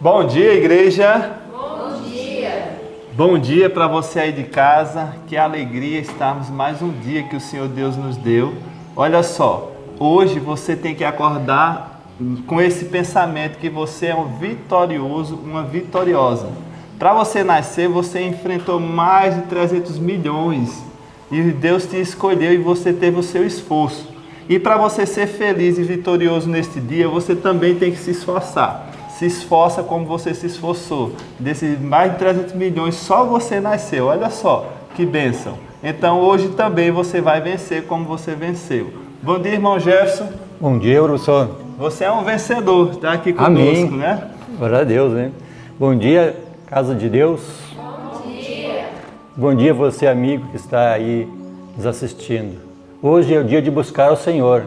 Bom dia, igreja. Bom dia. Bom dia para você aí de casa. Que alegria estarmos mais um dia que o Senhor Deus nos deu. Olha só, hoje você tem que acordar com esse pensamento que você é um vitorioso, uma vitoriosa. Para você nascer, você enfrentou mais de 300 milhões e Deus te escolheu e você teve o seu esforço. E para você ser feliz e vitorioso neste dia, você também tem que se esforçar. Se esforça como você se esforçou. Desses mais de 300 milhões, só você nasceu. Olha só, que bênção. Então hoje também você vai vencer como você venceu. Bom dia, irmão Jefferson. Bom dia, professor. Você é um vencedor, está aqui conosco, Amém. Né? Glória a Deus, né? Bom dia, casa de Deus. Bom dia. Bom dia você, amigo que está aí nos assistindo. Hoje é o dia de buscar o Senhor.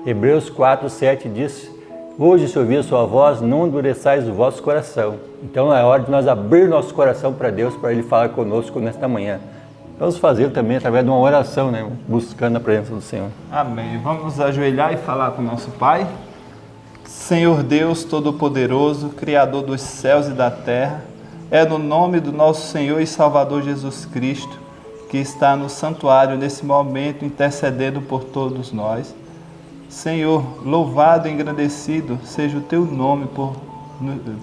Hebreus 4:7 diz: hoje, se ouvir a sua voz, não endureçais o vosso coração. Então é hora de nós abrir nosso coração para Deus, para Ele falar conosco nesta manhã. Vamos fazer também através de uma oração, né? Buscando a presença do Senhor. Amém. Vamos nos ajoelhar e falar com o nosso Pai. Senhor Deus Todo-Poderoso, Criador dos céus e da terra, é no nome do nosso Senhor e Salvador Jesus Cristo, que está no santuário nesse momento intercedendo por todos nós. Senhor, louvado e engrandecido seja o Teu nome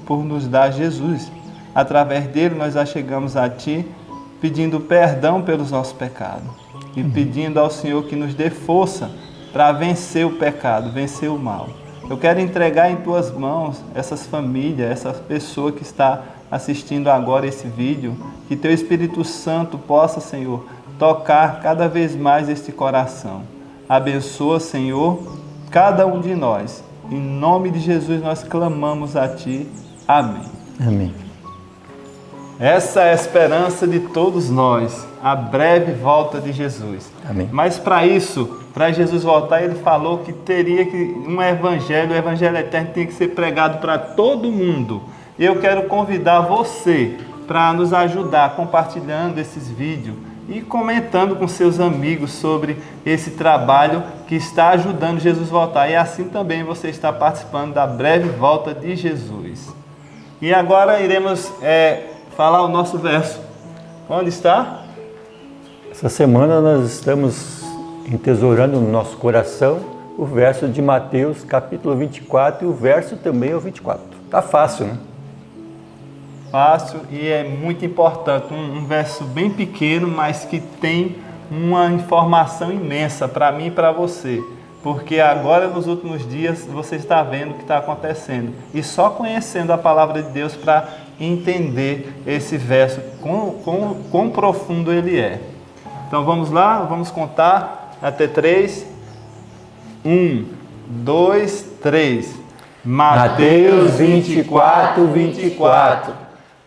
por nos dar Jesus. Através dele nós achegamos a Ti, pedindo perdão pelos nossos pecados e pedindo ao Senhor que nos dê força para vencer o pecado, vencer o mal. Eu quero entregar em Tuas mãos essas famílias, essa pessoa que está assistindo agora esse vídeo, que Teu Espírito Santo possa, Senhor, tocar cada vez mais este coração. Abençoa, Senhor, cada um de nós. Em nome de Jesus nós clamamos a Ti. Amém. Amém. Essa é a esperança de todos nós, a breve volta de Jesus. Amém. Mas para isso, para Jesus voltar, Ele falou que teria que o evangelho eterno tinha que ser pregado para todo mundo. E eu quero convidar você para nos ajudar compartilhando esses vídeos e comentando com seus amigos sobre esse trabalho que está ajudando Jesus voltar. E assim também você está participando da breve volta de Jesus. E agora iremos falar o nosso verso. Onde está? Essa semana nós estamos entesourando no nosso coração o verso de Mateus, capítulo 24, e o verso também é o 24. Tá fácil, né? Fácil e é muito importante. Um verso bem pequeno, mas que tem uma informação imensa para mim e para você. Porque agora, nos últimos dias, você está vendo o que está acontecendo. E só conhecendo a palavra de Deus para entender esse verso, quão profundo ele é. Então vamos lá, vamos contar até 3. 1, 2, 3. Mateus 24, 24.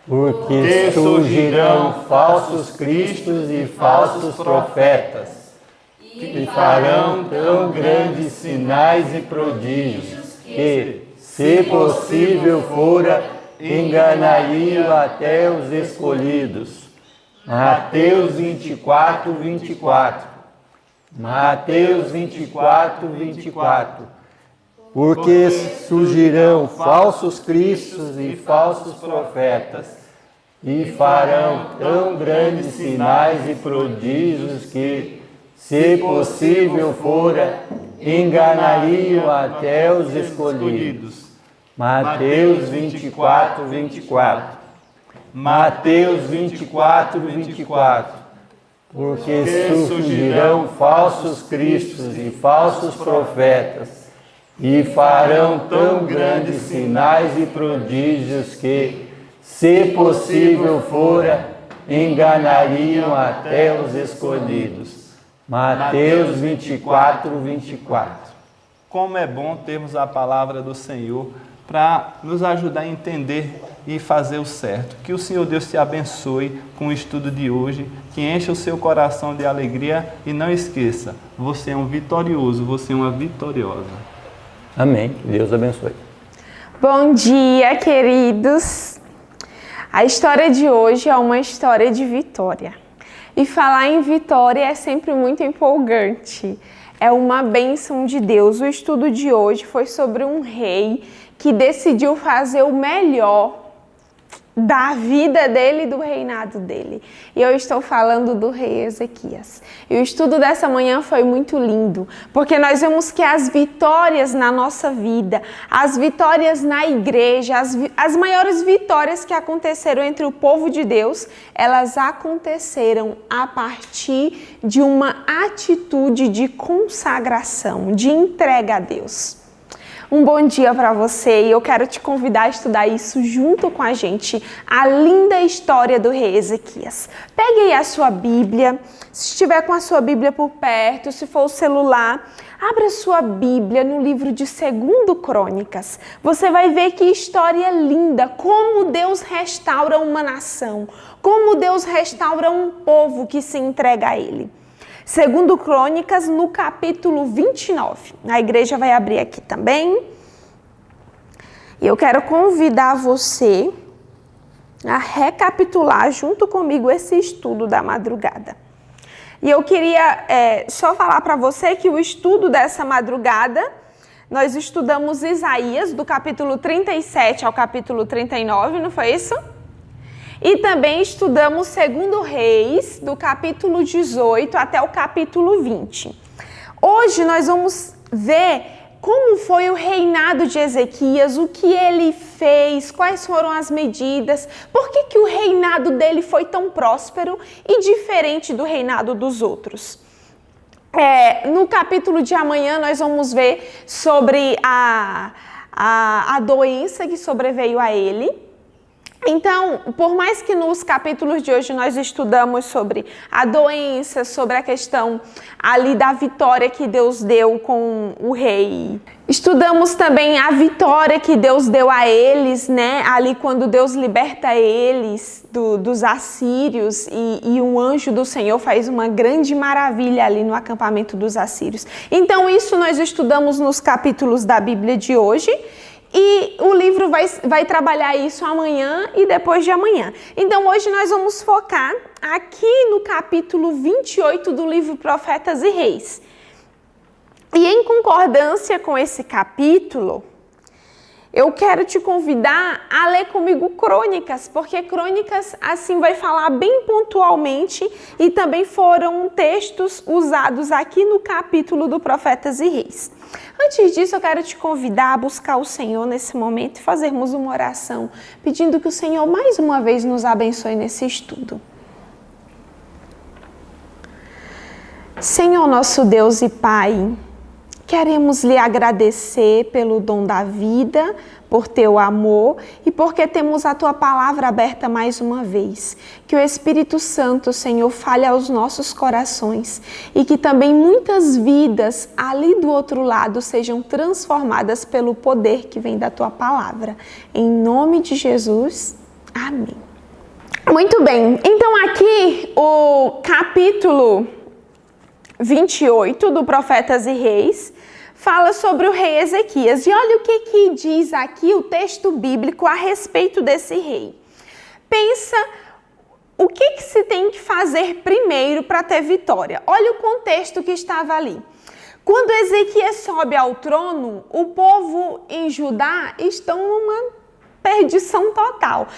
Porque surgirão falsos cristos e falsos profetas, que farão tão grandes sinais e prodígios, que, se possível fora, enganariam até os escolhidos. Mateus 24, 24. Mateus 24, 24. Porque surgirão falsos cristos e falsos profetas, e farão tão grandes sinais e prodígios que, se possível fora, enganariam até os escolhidos. Mateus 24, 24. Mateus 24, 24. Porque surgirão falsos cristos e falsos profetas, e farão tão grandes sinais e prodígios que, se possível fora, enganariam até os escolhidos. Mateus 24, 24. Como é bom termos a palavra do Senhor para nos ajudar a entender e fazer o certo. Que o Senhor Deus te abençoe com o estudo de hoje, que encha o seu coração de alegria e não esqueça, você é um vitorioso, você é uma vitoriosa. Amém. Deus abençoe. Bom dia, queridos. A história de hoje é uma história de vitória. E falar em vitória é sempre muito empolgante. É uma bênção de Deus. O estudo de hoje foi sobre um rei que decidiu fazer o melhor da vida dele e do reinado dele. E eu estou falando do rei Ezequias. E o estudo dessa manhã foi muito lindo, porque nós vemos que as vitórias na nossa vida, as vitórias na igreja, as maiores vitórias que aconteceram entre o povo de Deus, elas aconteceram a partir de uma atitude de consagração, de entrega a Deus. Um bom dia para você e eu quero te convidar a estudar isso junto com a gente, a linda história do rei Ezequias. Pegue aí a sua Bíblia, se estiver com a sua Bíblia por perto, se for o celular, abra sua Bíblia no livro de 2 Crônicas. Você vai ver que história linda, como Deus restaura uma nação, como Deus restaura um povo que se entrega a Ele. 2 Crônicas, no capítulo 29. A igreja vai abrir aqui também. E eu quero convidar você a recapitular junto comigo esse estudo da madrugada. E eu queria só falar para você que o estudo dessa madrugada, nós estudamos Isaías, do capítulo 37 ao capítulo 39, não foi isso? E também estudamos 2 Reis, do capítulo 18 até o capítulo 20. Hoje nós vamos ver como foi o reinado de Ezequias, o que ele fez, quais foram as medidas, por que o reinado dele foi tão próspero e diferente do reinado dos outros. No capítulo de amanhã nós vamos ver sobre a doença que sobreveio a ele. Então, por mais que nos capítulos de hoje nós estudamos sobre a doença, sobre a questão ali da vitória que Deus deu com o rei, estudamos também a vitória que Deus deu a eles, né? Ali quando Deus liberta eles dos assírios e um anjo do Senhor faz uma grande maravilha ali no acampamento dos assírios. Então, isso nós estudamos nos capítulos da Bíblia de hoje. E o livro vai trabalhar isso amanhã e depois de amanhã. Então, hoje nós vamos focar aqui no capítulo 28 do livro Profetas e Reis. E em concordância com esse capítulo, eu quero te convidar a ler comigo Crônicas, porque Crônicas, assim, vai falar bem pontualmente e também foram textos usados aqui no capítulo do Profetas e Reis. Antes disso, eu quero te convidar a buscar o Senhor nesse momento e fazermos uma oração, pedindo que o Senhor mais uma vez nos abençoe nesse estudo. Senhor, nosso Deus e Pai, queremos lhe agradecer pelo dom da vida, por teu amor e porque temos a tua palavra aberta mais uma vez. Que o Espírito Santo, Senhor, fale aos nossos corações e que também muitas vidas ali do outro lado sejam transformadas pelo poder que vem da tua palavra. Em nome de Jesus, amém. Muito bem, então aqui o capítulo 28 do Profetas e Reis fala sobre o rei Ezequias. E olha o que diz aqui o texto bíblico a respeito desse rei. Pensa o que se tem que fazer primeiro para ter vitória. Olha o contexto que estava ali. Quando Ezequias sobe ao trono, o povo em Judá estão numa perdição total.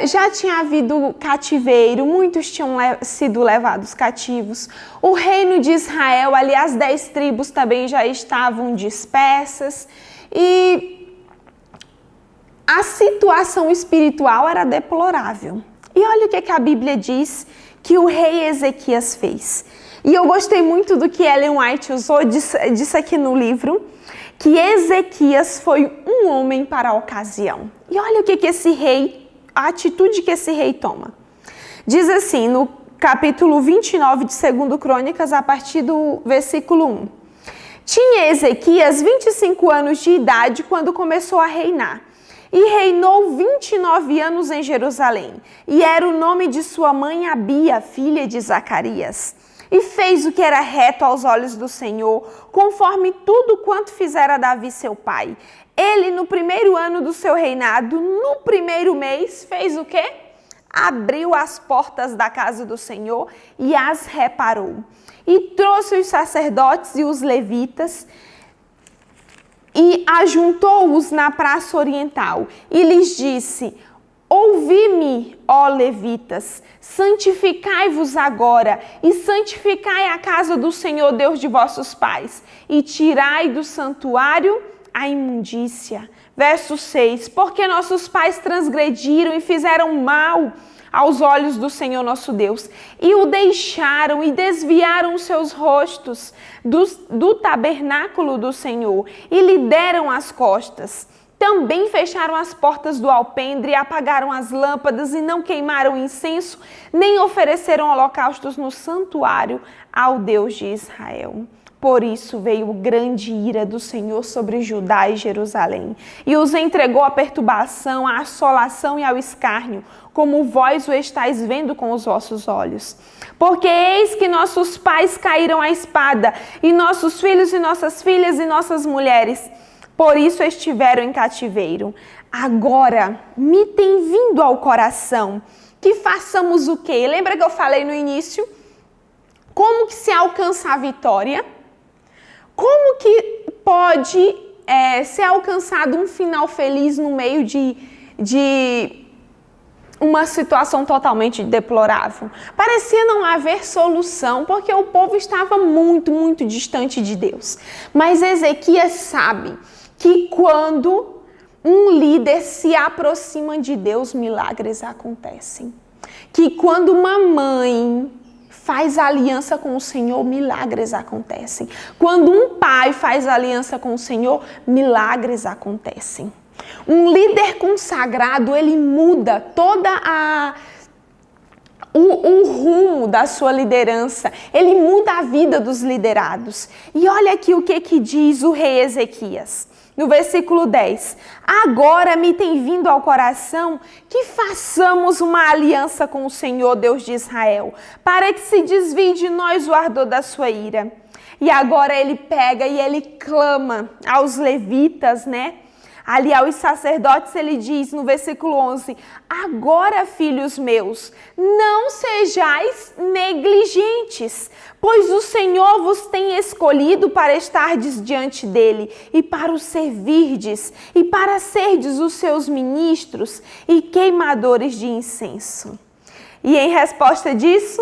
Já tinha havido cativeiro, muitos tinham sido levados cativos. O reino de Israel, ali as 10 tribos também já estavam dispersas. E a situação espiritual era deplorável. E olha o que a Bíblia diz que o rei Ezequias fez. E eu gostei muito do que Ellen White usou, disse aqui no livro, que Ezequias foi um homem para a ocasião. E olha o que esse rei, a atitude que esse rei toma. Diz assim, no capítulo 29 de 2 Crônicas, a partir do versículo 1. Tinha Ezequias 25 anos de idade quando começou a reinar. E reinou 29 anos em Jerusalém. E era o nome de sua mãe Abia, filha de Zacarias. E fez o que era reto aos olhos do Senhor, conforme tudo quanto fizera Davi seu pai. Ele, no primeiro ano do seu reinado, no primeiro mês, fez o quê? Abriu as portas da casa do Senhor e as reparou. E trouxe os sacerdotes e os levitas e ajuntou-os na praça oriental. E lhes disse: Ouvi-me, ó levitas, santificai-vos agora e santificai a casa do Senhor Deus de vossos pais e tirai do santuário a imundícia. Verso 6, porque nossos pais transgrediram e fizeram mal aos olhos do Senhor nosso Deus e o deixaram e desviaram os seus rostos do tabernáculo do Senhor e lhe deram as costas. Também fecharam as portas do alpendre e apagaram as lâmpadas e não queimaram incenso, nem ofereceram holocaustos no santuário ao Deus de Israel. Por isso veio grande ira do Senhor sobre Judá e Jerusalém, e os entregou à perturbação, à assolação e ao escárnio, como vós o estáis vendo com os vossos olhos. Porque eis que nossos pais caíram à espada, e nossos filhos e nossas filhas e nossas mulheres, por isso estiveram em cativeiro. Agora me tem vindo ao coração que façamos o quê? Lembra que eu falei no início? Como que se alcança a vitória? Como que pode ser alcançado um final feliz no meio de uma situação totalmente deplorável? Parecia não haver solução, porque o povo estava muito, muito distante de Deus. Mas Ezequias sabe que quando um líder se aproxima de Deus, milagres acontecem. Que quando uma mãe faz aliança com o Senhor, milagres acontecem. Quando um pai faz aliança com o Senhor, milagres acontecem. Um líder consagrado, ele muda toda o rumo da sua liderança. Ele muda a vida dos liderados. E olha aqui o que diz o rei Ezequias. No versículo 10, agora me tem vindo ao coração que façamos uma aliança com o Senhor, Deus de Israel, para que se desvie de nós o ardor da sua ira. E agora ele pega e ele clama aos levitas, Ali aos sacerdotes ele diz no versículo 11, agora, filhos meus, não sejais negligentes, pois o Senhor vos tem escolhido para estardes diante dele e para o servirdes e para serdes os seus ministros e queimadores de incenso. E em resposta disso,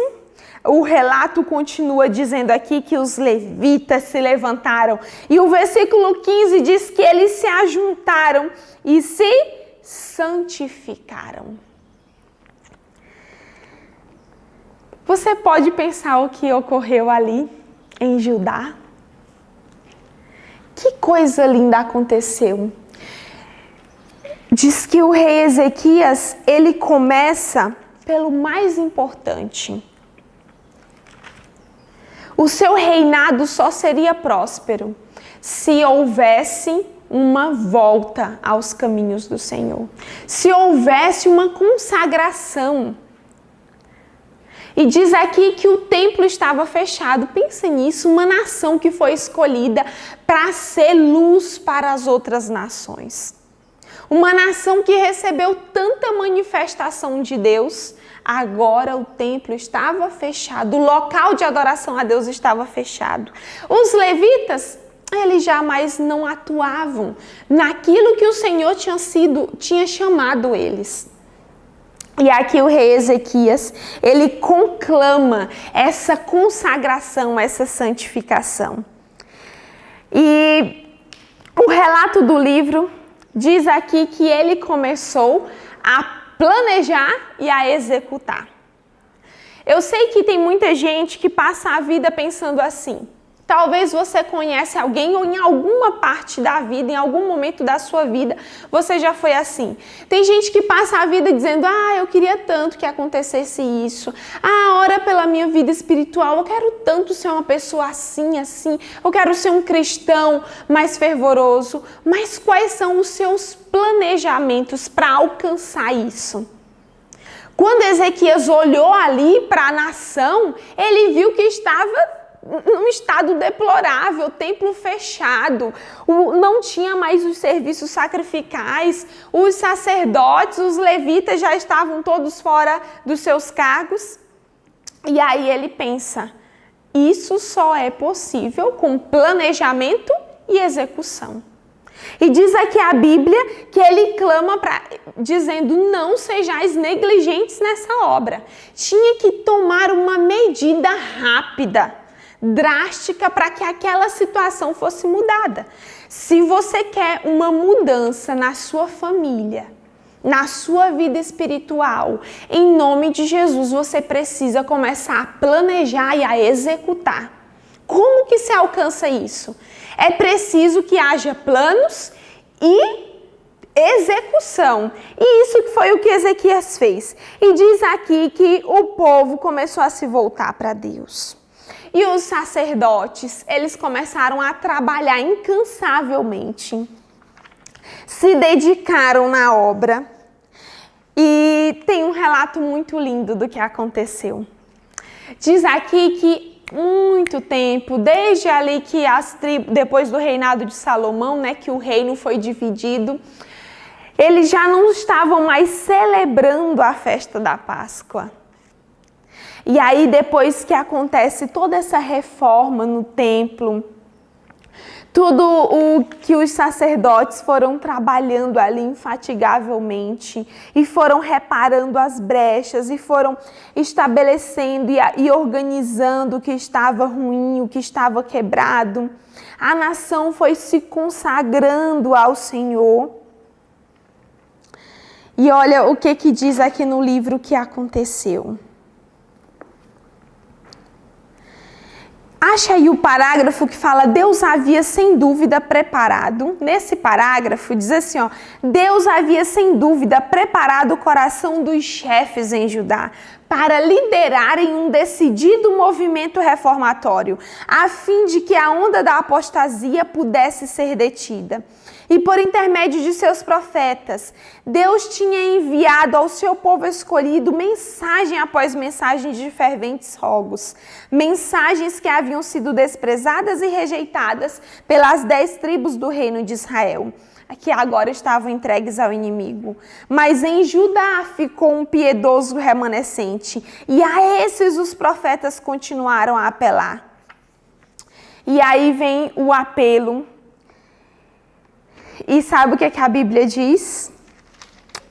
o relato continua dizendo aqui que os levitas se levantaram. E o versículo 15 diz que eles se ajuntaram e se santificaram. Você pode pensar o que ocorreu ali em Judá? Que coisa linda aconteceu. Diz que o rei Ezequias, ele começa pelo mais importante. O seu reinado só seria próspero se houvesse uma volta aos caminhos do Senhor. Se houvesse uma consagração. E diz aqui que o templo estava fechado. Pensa nisso, uma nação que foi escolhida para ser luz para as outras nações. Uma nação que recebeu tanta manifestação de Deus. Agora o templo estava fechado, o local de adoração a Deus estava fechado. Os levitas, eles jamais não atuavam naquilo que o Senhor tinha chamado eles. E aqui o rei Ezequias, ele conclama essa consagração, essa santificação. E o relato do livro diz aqui que ele começou a planejar e a executar. Eu sei que tem muita gente que passa a vida pensando assim. Talvez você conhece alguém ou em alguma parte da vida, em algum momento da sua vida, você já foi assim. Tem gente que passa a vida dizendo, eu queria tanto que acontecesse isso. Ora pela minha vida espiritual, eu quero tanto ser uma pessoa assim, assim. Eu quero ser um cristão mais fervoroso. Mas quais são os seus planejamentos para alcançar isso? Quando Ezequias olhou ali para a nação, ele viu que estava num estado deplorável, templo fechado, não tinha mais os serviços sacrificais, os sacerdotes, os levitas já estavam todos fora dos seus cargos. E aí ele pensa, isso só é possível com planejamento e execução. E diz aqui a Bíblia que ele clama dizendo, não sejais negligentes nessa obra. Tinha que tomar uma medida rápida, drástica, para que aquela situação fosse mudada. Se você quer uma mudança na sua família, na sua vida espiritual, em nome de Jesus, você precisa começar a planejar e a executar. Como que se alcança isso? É preciso que haja planos e execução. E isso foi o que Ezequias fez. E diz aqui que o povo começou a se voltar para Deus. E os sacerdotes, eles começaram a trabalhar incansavelmente. Se dedicaram na obra. E tem um relato muito lindo do que aconteceu. Diz aqui que muito tempo, desde ali que depois do reinado de Salomão, né, que o reino foi dividido, eles já não estavam mais celebrando a festa da Páscoa. E aí, depois que acontece toda essa reforma no templo, tudo o que os sacerdotes foram trabalhando ali infatigavelmente e foram reparando as brechas e foram estabelecendo e organizando o que estava ruim, o que estava quebrado, a nação foi se consagrando ao Senhor. E olha o que diz aqui no livro que aconteceu. Acha aí o parágrafo que fala, Deus havia sem dúvida preparado. Nesse parágrafo diz assim, ó, Deus havia sem dúvida preparado o coração dos chefes em Judá para liderarem um decidido movimento reformatório, a fim de que a onda da apostasia pudesse ser detida. E por intermédio de seus profetas, Deus tinha enviado ao seu povo escolhido mensagem após mensagem de ferventes rogos. Mensagens que haviam sido desprezadas e rejeitadas pelas 10 tribos do reino de Israel, que agora estavam entregues ao inimigo. Mas em Judá ficou um piedoso remanescente, e a esses os profetas continuaram a apelar. E aí vem o apelo. E sabe o que a Bíblia diz?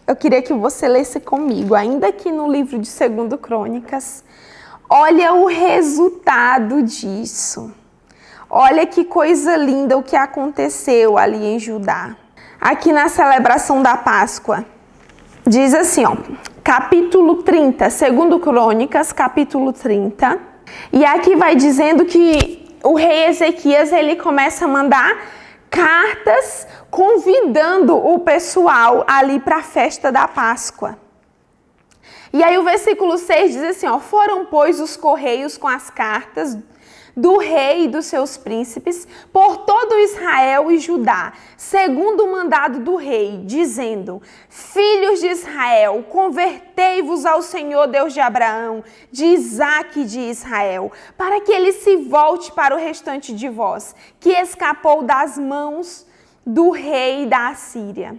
Eu queria que você lesse comigo, ainda aqui no livro de 2 Crônicas. Olha o resultado disso. Olha que coisa linda o que aconteceu ali em Judá. Aqui na celebração da Páscoa, diz assim, ó, capítulo 30, 2 Crônicas, capítulo 30. E aqui vai dizendo que o rei Ezequias, ele começa a mandar cartas convidando o pessoal ali para a festa da Páscoa. E aí o versículo 6 diz assim, ó, foram, pois, os correios com as cartas do rei e dos seus príncipes por todo Israel e Judá, segundo o mandado do rei, dizendo, filhos de Israel, convertei-vos ao Senhor Deus de Abraão, de Isaque e de Israel, para que ele se volte para o restante de vós, que escapou das mãos do rei da Assíria.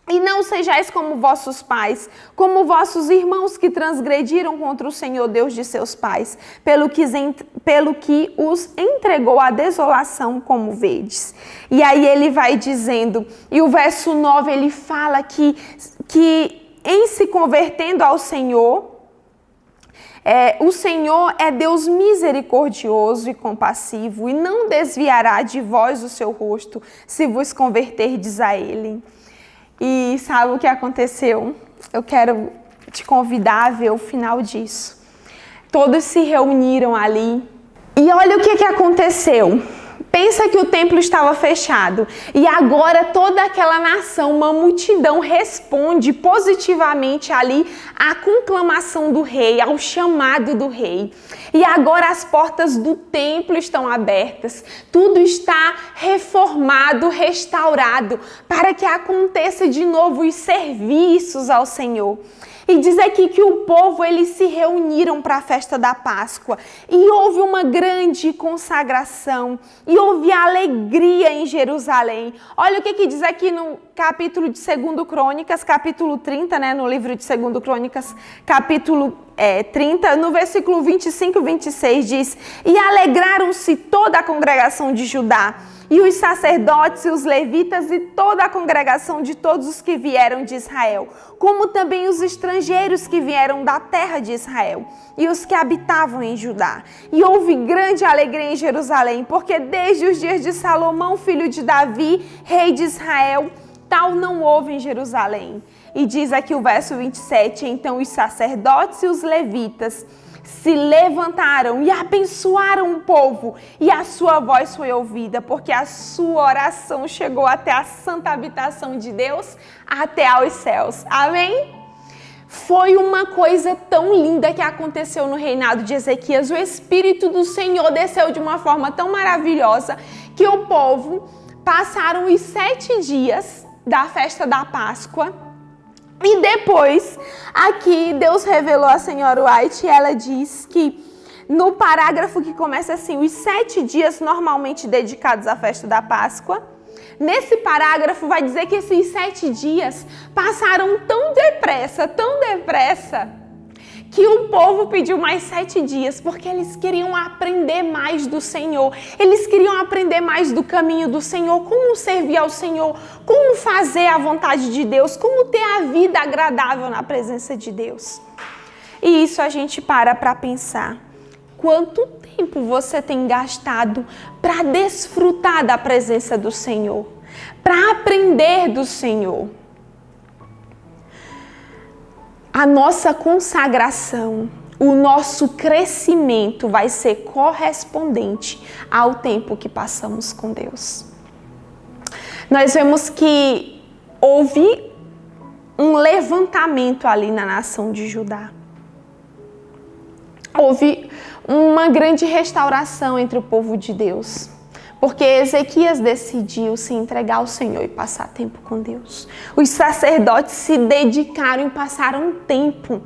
E não sejais como vossos pais, como vossos irmãos que transgrediram contra o Senhor Deus de seus pais, pelo que os entregou à desolação, como vedes. E aí ele vai dizendo, e o verso 9 ele fala que em se convertendo ao Senhor, o Senhor é Deus misericordioso e compassivo, e não desviará de vós o seu rosto, se vos converterdes a Ele. E sabe o que aconteceu? Eu quero te convidar a ver o final disso. Todos se reuniram ali. E olha o que aconteceu. Pensa que o templo estava fechado. E agora toda aquela nação, uma multidão, responde positivamente ali à conclamação do rei, ao chamado do rei. E agora as portas do templo estão abertas. Tudo está reformado, restaurado, para que aconteça de novo os serviços ao Senhor. E diz aqui que o povo, eles se reuniram para a festa da Páscoa. E houve uma grande consagração. E houve alegria em Jerusalém. Olha o que diz aqui no capítulo de 2 Crônicas, capítulo 30, né? No livro de 2 Crônicas, capítulo 30, no versículo 25 e 26 diz: E alegraram-se toda a congregação de Judá, e os sacerdotes e os levitas e toda a congregação de todos os que vieram de Israel, como também os estrangeiros que vieram da terra de Israel, e os que habitavam em Judá. E houve grande alegria em Jerusalém, porque desde os dias de Salomão, filho de Davi, rei de Israel, tal não houve em Jerusalém. E diz aqui o verso 27, então os sacerdotes e os levitas se levantaram e abençoaram o povo, e a sua voz foi ouvida, porque a sua oração chegou até a santa habitação de Deus, até aos céus. Amém? Foi uma coisa tão linda que aconteceu no reinado de Ezequias. O Espírito do Senhor desceu de uma forma tão maravilhosa que o povo passaram os 7 dias da festa da Páscoa. E depois, aqui, Deus revelou a senhora White, e ela diz que no parágrafo que começa assim, os 7 dias normalmente dedicados à festa da Páscoa, nesse parágrafo vai dizer que esses 7 dias passaram tão depressa, que o povo pediu mais 7 dias, porque eles queriam aprender mais do Senhor. Eles queriam aprender mais do caminho do Senhor, como servir ao Senhor, como fazer a vontade de Deus, como ter a vida agradável na presença de Deus. E isso a gente para pensar. Quanto tempo você tem gastado para desfrutar da presença do Senhor, para aprender do Senhor? A nossa consagração, o nosso crescimento vai ser correspondente ao tempo que passamos com Deus. Nós vemos que houve um levantamento ali na nação de Judá. Houve uma grande restauração entre o povo de Deus, porque Ezequias decidiu se entregar ao Senhor e passar tempo com Deus. Os sacerdotes se dedicaram e passaram tempo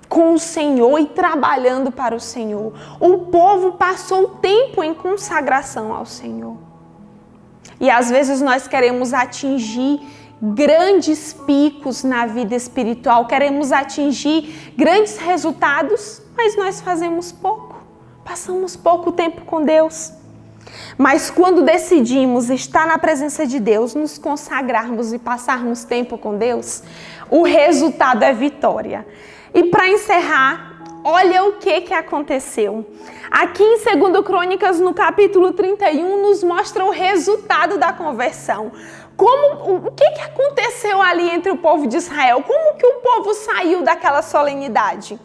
com o Senhor e trabalhando para o Senhor. O povo passou tempo em consagração ao Senhor. E às vezes nós queremos atingir grandes picos na vida espiritual, queremos atingir grandes resultados, mas nós fazemos pouco, passamos pouco tempo com Deus. Mas quando decidimos estar na presença de Deus, nos consagrarmos e passarmos tempo com Deus, o resultado é vitória. E para encerrar, olha o que aconteceu. Aqui em 2 Crônicas, no capítulo 31, nos mostra o resultado da conversão. O que aconteceu ali entre o povo de Israel? Como que o povo saiu daquela solenidade?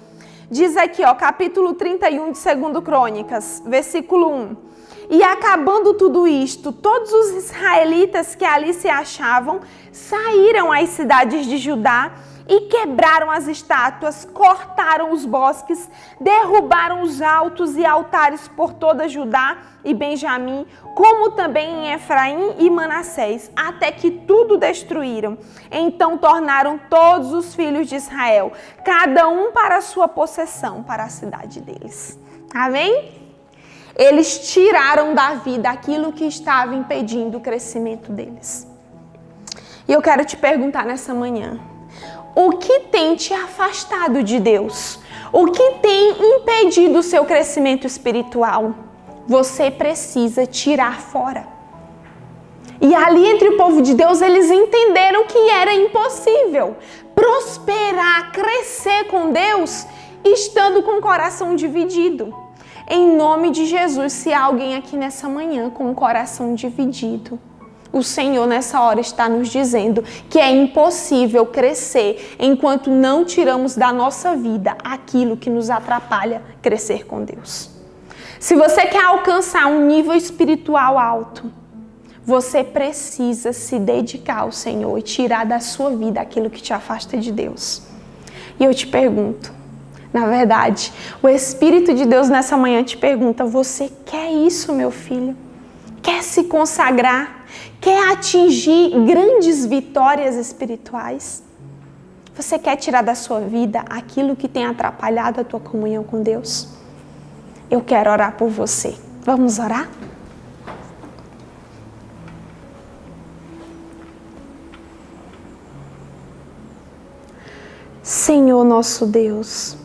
Diz aqui, capítulo 31 de 2 Crônicas, versículo 1. E acabando tudo isto, todos os israelitas que ali se achavam saíram às cidades de Judá e quebraram as estátuas, cortaram os bosques, derrubaram os altos e altares por toda Judá e Benjamim, como também em Efraim e Manassés, até que tudo destruíram. Então tornaram todos os filhos de Israel, cada um para a sua possessão, para a cidade deles. Amém? Eles tiraram da vida aquilo que estava impedindo o crescimento deles. E eu quero te perguntar nessa manhã, o que tem te afastado de Deus? O que tem impedido o seu crescimento espiritual? Você precisa tirar fora. E ali entre o povo de Deus, eles entenderam que era impossível prosperar, crescer com Deus, estando com o coração dividido. Em nome de Jesus, se há alguém aqui nessa manhã com o coração dividido, o Senhor nessa hora está nos dizendo que é impossível crescer enquanto não tiramos da nossa vida aquilo que nos atrapalha crescer com Deus. Se você quer alcançar um nível espiritual alto, você precisa se dedicar ao Senhor e tirar da sua vida aquilo que te afasta de Deus. E eu te pergunto, na verdade, o Espírito de Deus nessa manhã te pergunta, você quer isso, meu filho? Quer se consagrar? Quer atingir grandes vitórias espirituais? Você quer tirar da sua vida aquilo que tem atrapalhado a tua comunhão com Deus? Eu quero orar por você. Vamos orar? Senhor nosso Deus,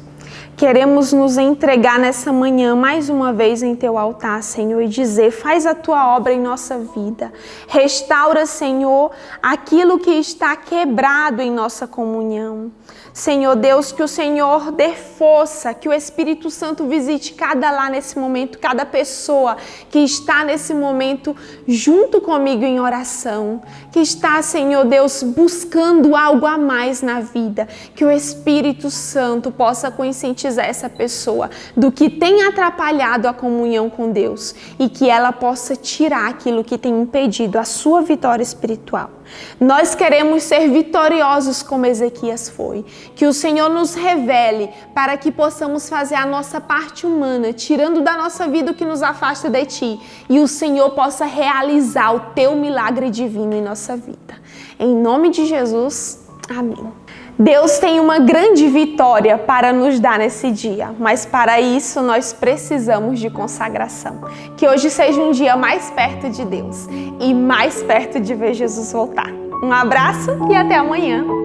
Queremos nos entregar nessa manhã mais uma vez em Teu altar, Senhor, e dizer: faz a Tua obra em nossa vida. Restaura, Senhor, aquilo que está quebrado em nossa comunhão. Senhor Deus, que o Senhor dê força, que o Espírito Santo visite cada lá nesse momento, cada pessoa que está nesse momento junto comigo em oração, que está, Senhor Deus, buscando algo a mais na vida, que o Espírito Santo possa conscientizar essa pessoa do que tem atrapalhado a comunhão com Deus e que ela possa tirar aquilo que tem impedido a sua vitória espiritual. Nós queremos ser vitoriosos como Ezequias foi. Que o Senhor nos revele para que possamos fazer a nossa parte humana, tirando da nossa vida o que nos afasta de Ti, e o Senhor possa realizar o Teu milagre divino em nossa vida. Em nome de Jesus, amém. Deus tem uma grande vitória para nos dar nesse dia, mas para isso nós precisamos de consagração. Que hoje seja um dia mais perto de Deus e mais perto de ver Jesus voltar. Um abraço e até amanhã.